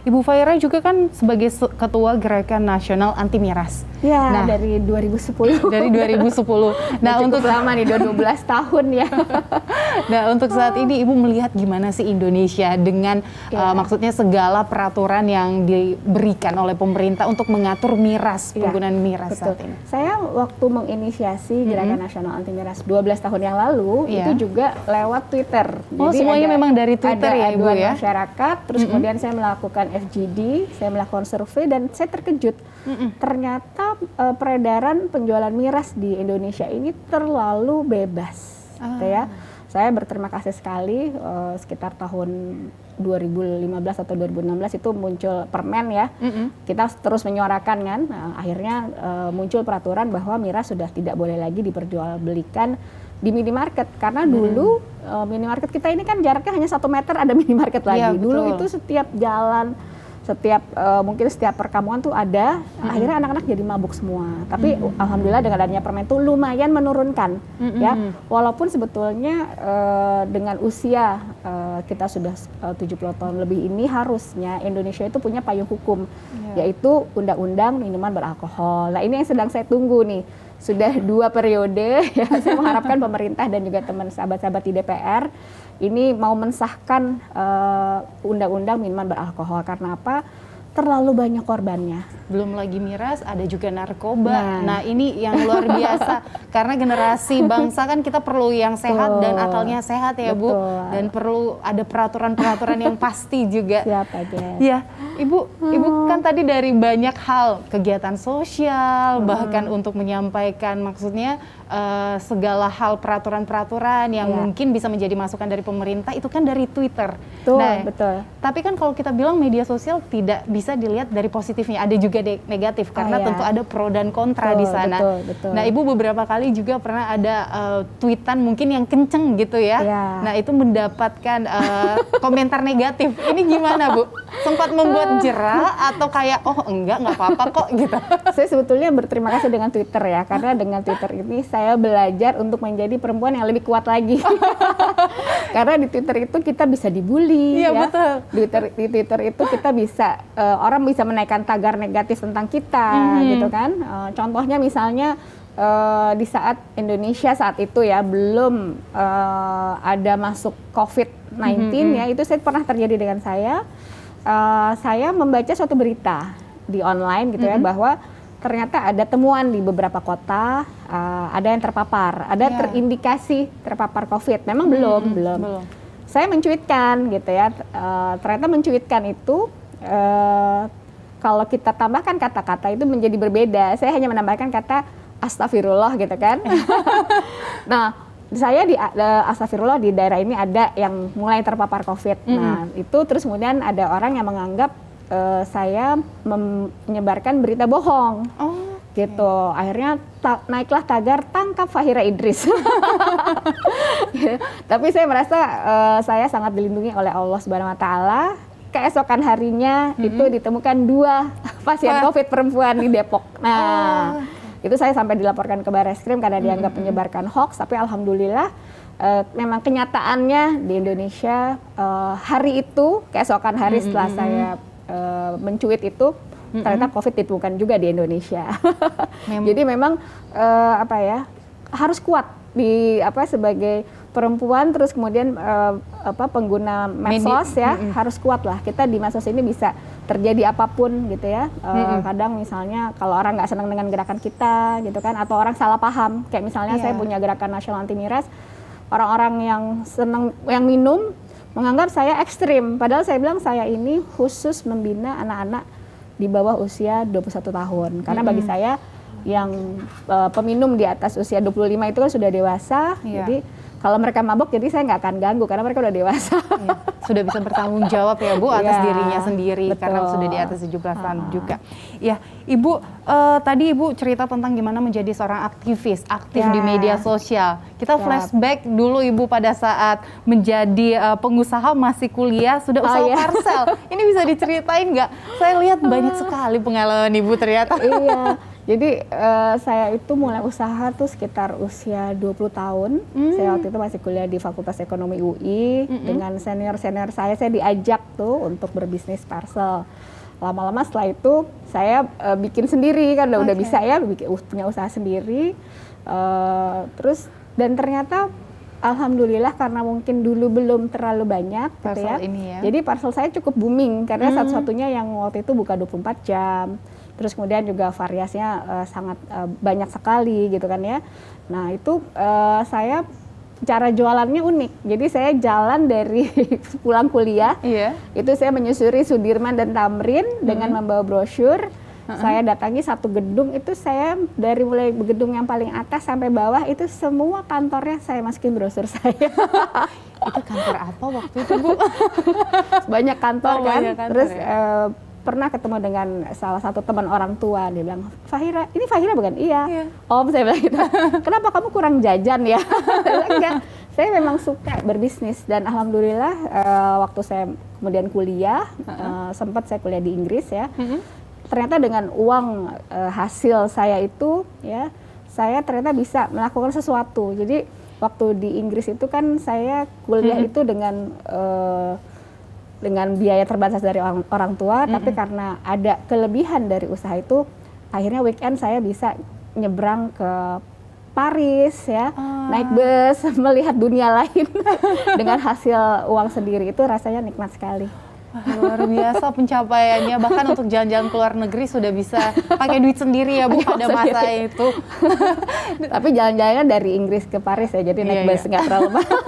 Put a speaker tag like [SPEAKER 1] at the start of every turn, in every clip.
[SPEAKER 1] Ibu Faira juga kan sebagai ketua Gerakan Nasional Anti Miras.
[SPEAKER 2] Ya, dari 2010.
[SPEAKER 1] Dari 2010.
[SPEAKER 2] Nah, untuk lama nih, 12 tahun ya.
[SPEAKER 1] Nah, untuk saat ini Ibu melihat gimana sih Indonesia dengan maksudnya segala peraturan yang diberikan oleh pemerintah untuk mengatur miras, penggunaan miras saat ini.
[SPEAKER 2] Saya waktu menginisiasi Gerakan Nasional Anti Miras 12 tahun yang lalu, itu juga lewat Twitter.
[SPEAKER 1] Oh, jadi semuanya memang dari Twitter ya, Ibu ya?
[SPEAKER 2] Masyarakat, terus kemudian saya melakukan FGD, saya melakukan survei, dan saya terkejut. Ternyata peredaran penjualan miras di Indonesia ini terlalu bebas. Gitu ya. Saya berterima kasih sekali sekitar tahun 2015 atau 2016 itu muncul permen ya. Kita terus menyuarakan kan, akhirnya muncul peraturan bahwa miras sudah tidak boleh lagi diperjualbelikan di minimarket, karena dulu minimarket kita ini kan jaraknya hanya 1 meter ada minimarket lagi. Ya, dulu itu setiap jalan, mungkin setiap perkampungan tuh ada, akhirnya anak-anak jadi mabuk semua. Tapi alhamdulillah dengan adanya permen itu lumayan menurunkan ya. Walaupun sebetulnya dengan usia kita sudah 70 tahun lebih ini, harusnya Indonesia itu punya payung hukum, yaitu Undang-Undang Minuman Beralkohol. Nah, ini yang sedang saya tunggu nih. Sudah 2 periode ya, saya mengharapkan pemerintah dan juga teman sahabat-sahabat di DPR ini mau mensahkan undang-undang minuman beralkohol. Karena apa? Terlalu banyak korbannya.
[SPEAKER 1] Belum lagi miras, ada juga narkoba. Nah, ini yang luar biasa. Karena generasi bangsa kan kita perlu yang sehat dan akalnya sehat ya, Bu. Dan perlu ada peraturan-peraturan yang pasti juga.
[SPEAKER 2] Siapa aja.
[SPEAKER 1] Ya, Ibu kan tadi dari banyak hal, kegiatan sosial, bahkan untuk menyampaikan maksudnya segala hal peraturan-peraturan yang mungkin bisa menjadi masukan dari pemerintah itu kan dari Twitter.
[SPEAKER 2] Betul.
[SPEAKER 1] Tapi kan kalau kita bilang media sosial tidak bisa dilihat dari positifnya, ada juga negatif karena tentu ada pro dan kontra di sana.
[SPEAKER 2] Betul.
[SPEAKER 1] Nah, Ibu beberapa kali juga pernah ada tweetan mungkin yang kenceng gitu ya. Nah, itu mendapatkan komentar negatif. Ini gimana, Bu? Sempat membuat jera atau kayak enggak apa-apa kok gitu?
[SPEAKER 2] Saya sebetulnya berterima kasih dengan Twitter ya, karena dengan Twitter ini saya belajar untuk menjadi perempuan yang lebih kuat lagi. Karena di Twitter itu kita bisa dibully ya.
[SPEAKER 1] Betul.
[SPEAKER 2] Di Twitter itu kita bisa orang bisa menaikkan tagar negatif tentang kita gitu kan. Contohnya misalnya di saat Indonesia saat itu ya belum ada masuk COVID-19 ya, itu pernah terjadi dengan saya. Saya membaca suatu berita di online gitu ya, bahwa ternyata ada temuan di beberapa kota, ada yang terpapar, ada terindikasi terpapar COVID. Memang belum. Saya mencuitkan gitu ya, ternyata mencuitkan itu kalau kita tambahkan kata-kata itu menjadi berbeda. Saya hanya menambahkan kata astagfirullah gitu kan. Nah, saya di astagfirullah di daerah ini ada yang mulai terpapar COVID. Nah, itu terus kemudian ada orang yang menganggap saya menyebarkan berita bohong. Gitu. Akhirnya naiklah tagar tangkap Fahira Idris. Tapi saya merasa saya sangat dilindungi oleh Allah Subhanahu wa taala. Keesokan harinya itu ditemukan 2 pasien COVID perempuan di Depok. Nah, itu saya sampai dilaporkan ke Barreskrim karena dianggap menyebarkan hoax. Tapi alhamdulillah memang kenyataannya di Indonesia hari itu, keesokan hari setelah saya mencuit itu, ternyata COVID ditemukan juga di Indonesia. Jadi memang harus kuat sebagai perempuan, terus kemudian pengguna medsos ya, harus kuat lah. Kita di medsos ini bisa terjadi apapun gitu ya. Kadang misalnya kalau orang nggak senang dengan gerakan kita gitu kan, atau orang salah paham. Kayak misalnya saya punya Gerakan Nasional Anti Miras, orang-orang yang senang yang minum menganggap saya ekstrim. Padahal saya bilang saya ini khusus membina anak-anak di bawah usia 21 tahun. Karena bagi saya yang peminum di atas usia 25 itu kan sudah dewasa. Jadi kalau mereka mabok, jadi saya nggak akan ganggu karena mereka udah dewasa.
[SPEAKER 1] Sudah bisa bertanggung jawab ya, Bu, atas dirinya sendiri. Betul. Karena sudah di atas 17 tahun juga. Ya, Ibu, tadi Ibu cerita tentang gimana menjadi seorang aktif di media sosial. Kita flashback dulu Ibu pada saat menjadi pengusaha masih kuliah, sudah usaha parcel. Ini bisa diceritain nggak? Saya lihat banyak sekali pengalaman Ibu ternyata.
[SPEAKER 2] Iya. Jadi saya itu mulai usaha tuh sekitar usia 20 tahun. Saya waktu itu masih kuliah di Fakultas Ekonomi UI. Dengan senior-senior saya diajak tuh untuk berbisnis parcel. Lama-lama setelah itu saya bikin sendiri kan udah bisa ya, punya usaha sendiri. Terus dan ternyata alhamdulillah karena mungkin dulu belum terlalu banyak gitu ya. Jadi parcel saya cukup booming karena satu-satunya yang waktu itu buka 24 jam. Terus kemudian juga variasinya sangat banyak sekali gitu kan ya. Nah itu saya cara jualannya unik. Jadi saya jalan dari pulang kuliah, itu saya menyusuri Sudirman dan Tamrin dengan membawa brosur. Saya datangi satu gedung, itu saya dari mulai gedung yang paling atas sampai bawah itu semua kantornya saya masukin brosur saya.
[SPEAKER 1] Itu kantor apa waktu itu, Bu?
[SPEAKER 2] Banyak kantor kan.
[SPEAKER 1] Banyak kantor,
[SPEAKER 2] terus
[SPEAKER 1] ya?
[SPEAKER 2] Pernah ketemu dengan salah satu teman orang tua, dia bilang, Fahira, ini Fahira bukan? Iya. Om, saya bilang gitu. Kenapa kamu kurang jajan ya? Enggak, saya memang suka berbisnis dan alhamdulillah waktu saya kemudian kuliah, sempat saya kuliah di Inggris ya. Ternyata dengan uang hasil saya itu ya, saya ternyata bisa melakukan sesuatu. Jadi waktu di Inggris itu kan saya kuliah itu dengan biaya terbatas dari orang tua, tapi karena ada kelebihan dari usaha itu, akhirnya weekend saya bisa nyebrang ke Paris ya, naik bus, melihat dunia lain dengan hasil uang sendiri, itu rasanya nikmat sekali.
[SPEAKER 1] Luar biasa pencapaiannya, bahkan untuk jalan-jalan ke luar negeri sudah bisa pakai duit sendiri ya Bu pada masa itu.
[SPEAKER 2] Tapi jalan-jalannya dari Inggris ke Paris ya, jadi naik bus nggak terlalu mahal.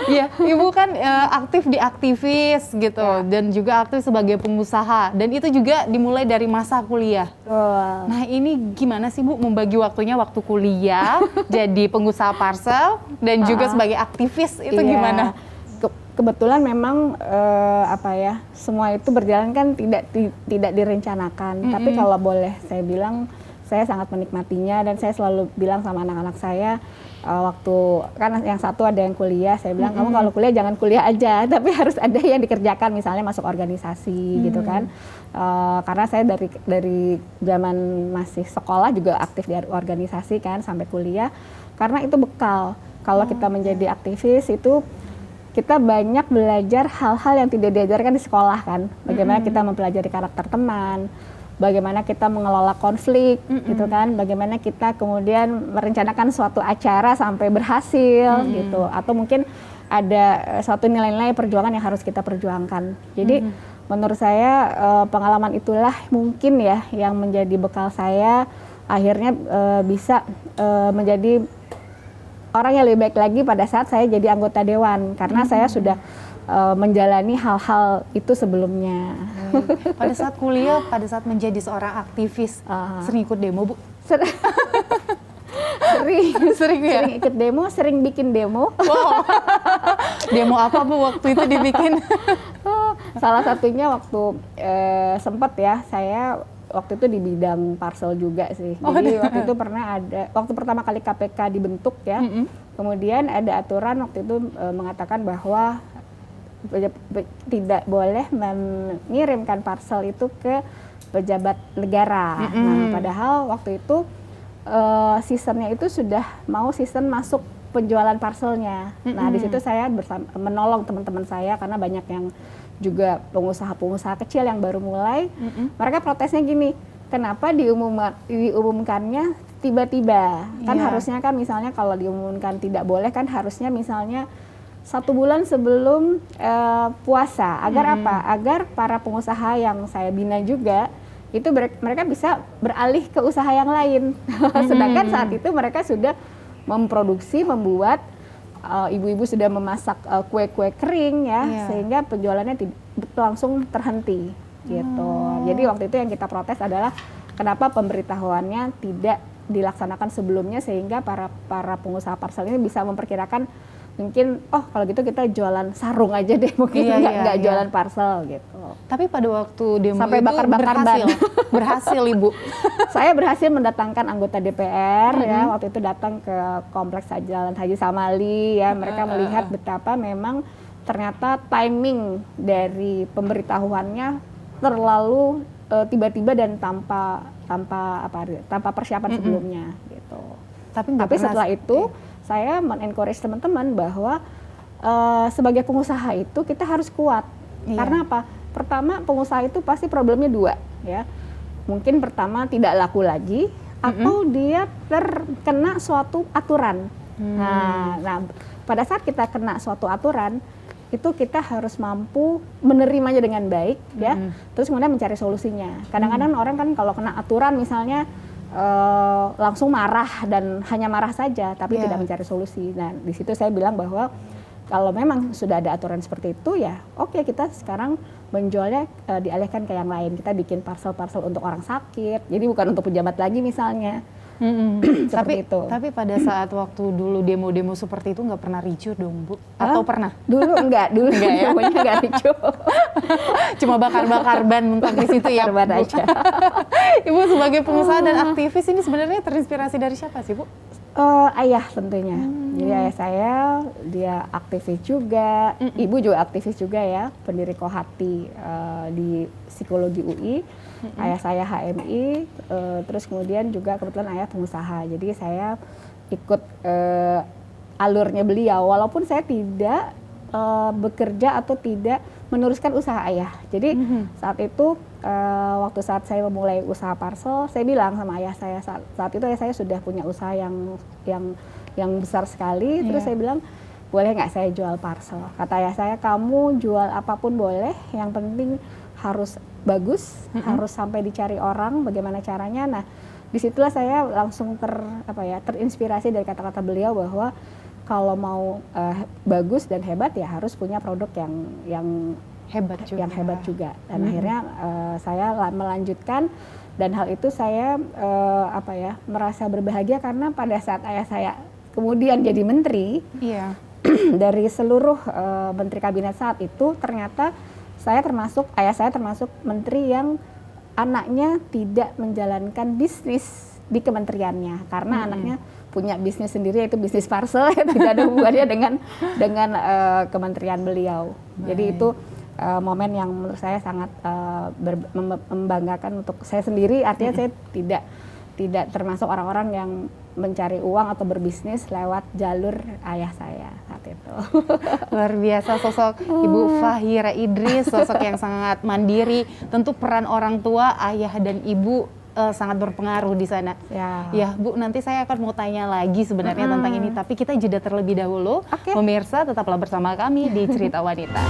[SPEAKER 1] Iya, Ibu kan aktif di aktivis gitu dan juga aktif sebagai pengusaha, dan itu juga dimulai dari masa kuliah. Nah ini gimana sih Bu membagi waktunya, waktu kuliah jadi pengusaha parcel dan juga sebagai aktivis itu gimana?
[SPEAKER 2] Kebetulan memang semua itu berjalan kan tidak direncanakan. Tapi kalau boleh saya bilang, saya sangat menikmatinya dan saya selalu bilang sama anak-anak saya waktu kan yang satu ada yang kuliah, saya bilang kamu kalau kuliah jangan kuliah aja, tapi harus ada yang dikerjakan, misalnya masuk organisasi gitu kan. Karena saya dari zaman masih sekolah juga aktif di organisasi kan sampai kuliah, karena itu bekal. Kalau kita menjadi aktivis itu kita banyak belajar hal-hal yang tidak diajarkan di sekolah kan. Bagaimana kita mempelajari karakter teman, bagaimana kita mengelola konflik gitu kan, bagaimana kita kemudian merencanakan suatu acara sampai berhasil gitu, atau mungkin ada suatu nilai-nilai perjuangan yang harus kita perjuangkan. Jadi menurut saya pengalaman itulah mungkin ya yang menjadi bekal saya akhirnya bisa menjadi orang yang lebih baik lagi pada saat saya jadi anggota dewan, karena saya sudah menjalani hal-hal itu sebelumnya.
[SPEAKER 1] Pada saat kuliah, pada saat menjadi seorang aktivis, sering ikut demo Bu? Sering ya?
[SPEAKER 2] Sering ikut demo, sering bikin demo.
[SPEAKER 1] Wow. Demo apa Bu waktu itu dibikin?
[SPEAKER 2] Salah satunya waktu sempat ya, saya waktu itu di bidang parcel juga sih. Jadi waktu itu pernah ada, waktu pertama kali KPK dibentuk ya, kemudian ada aturan waktu itu mengatakan bahwa tidak boleh mengirimkan parcel itu ke pejabat negara. Nah, padahal waktu itu seasonnya itu sudah mau season masuk penjualan parcelnya. Nah, di situ saya menolong teman-teman saya karena banyak yang juga pengusaha-pengusaha kecil yang baru mulai. Mereka protesnya gini, kenapa diumumkannya tiba-tiba? Kan harusnya kan misalnya kalau diumumkan tidak boleh kan harusnya misalnya 1 bulan sebelum puasa. Agar apa? Agar para pengusaha yang saya bina juga itu mereka bisa beralih ke usaha yang lain. Sedangkan saat itu mereka sudah memproduksi, membuat, ibu-ibu sudah memasak kue-kue kering ya, sehingga penjualannya langsung terhenti gitu. Jadi waktu itu yang kita protes adalah kenapa pemberitahuannya tidak dilaksanakan sebelumnya, sehingga para pengusaha parcel ini bisa memperkirakan mungkin kalau gitu kita jualan sarung aja deh, mungkin nggak jualan parcel gitu.
[SPEAKER 1] Tapi pada waktu demo
[SPEAKER 2] sampai
[SPEAKER 1] itu
[SPEAKER 2] bakar-bakar ban.
[SPEAKER 1] Berhasil Ibu.
[SPEAKER 2] Saya berhasil mendatangkan anggota DPR ya, waktu itu datang ke kompleks Jalan Haji Samali ya, mereka melihat betapa memang ternyata timing dari pemberitahuannya terlalu tiba-tiba dan tanpa tanpa persiapan sebelumnya gitu.
[SPEAKER 1] Tapi
[SPEAKER 2] setelah itu saya men-encourage teman-teman bahwa sebagai pengusaha itu kita harus kuat. Karena apa? Pertama, pengusaha itu pasti problemnya dua, ya. Mungkin pertama tidak laku lagi, atau dia terkena suatu aturan. Nah, pada saat kita kena suatu aturan, itu kita harus mampu menerimanya dengan baik, ya. Terus kemudian mencari solusinya. Kadang-kadang orang kan kalau kena aturan misalnya langsung marah dan hanya marah saja, tapi tidak mencari solusi. Nah, di situ saya bilang bahwa kalau memang sudah ada aturan seperti itu, ya oke, kita sekarang menjualnya dialihkan ke yang lain. Kita bikin parcel-parcel untuk orang sakit, jadi bukan untuk pejabat lagi misalnya. Seperti itu.
[SPEAKER 1] Tapi pada saat waktu dulu demo-demo seperti itu nggak pernah ricuh dong, Bu? Atau pernah?
[SPEAKER 2] Dulu enggak ya? Demonya enggak ricuh.
[SPEAKER 1] Cuma bakar-bakar ban mentok di situ ya, Bu?
[SPEAKER 2] Aja.
[SPEAKER 1] Ibu sebagai pengusaha dan aktivis ini sebenarnya terinspirasi dari siapa sih, Bu?
[SPEAKER 2] Ayah tentunya. Jadi ayah saya, dia aktivis juga, ibu juga aktivis juga ya, pendiri Kohati di Psikologi UI. Ayah saya HMI, terus kemudian juga kebetulan ayah pengusaha. Jadi saya ikut alurnya beliau, walaupun saya tidak bekerja atau tidak meneruskan usaha ayah. Jadi saat itu waktu saat saya memulai usaha parcel, saya bilang sama ayah saya saat itu ayah saya sudah punya usaha yang besar sekali. Terus saya bilang, boleh nggak saya jual parcel? Kata ayah saya, kamu jual apapun boleh, yang penting harus bagus, harus sampai dicari orang, bagaimana caranya. Nah, disitulah saya langsung terinspirasi dari kata-kata beliau bahwa kalau mau bagus dan hebat ya harus punya produk yang hebat juga. Dan akhirnya saya melanjutkan, dan hal itu saya merasa berbahagia karena pada saat ayah saya kemudian jadi menteri, dari seluruh menteri kabinet saat itu ternyata ayah saya termasuk menteri yang anaknya tidak menjalankan bisnis di kementeriannya karena anaknya punya bisnis sendiri, yaitu bisnis parcel, tidak ada hubungannya dengan kementerian beliau. Jadi itu momen yang menurut saya sangat membanggakan untuk saya sendiri. Artinya saya tidak termasuk orang-orang yang mencari uang atau berbisnis lewat jalur ayah saya saat itu.
[SPEAKER 1] Luar biasa sosok Ibu Fahira Idris, sosok yang sangat mandiri. Tentu peran orang tua, ayah dan ibu sangat berpengaruh di sana. Ya, Bu, nanti saya akan mau tanya lagi sebenarnya tentang ini, tapi kita jeda terlebih dahulu. Pemirsa, tetaplah bersama kami di Cerita Wanita.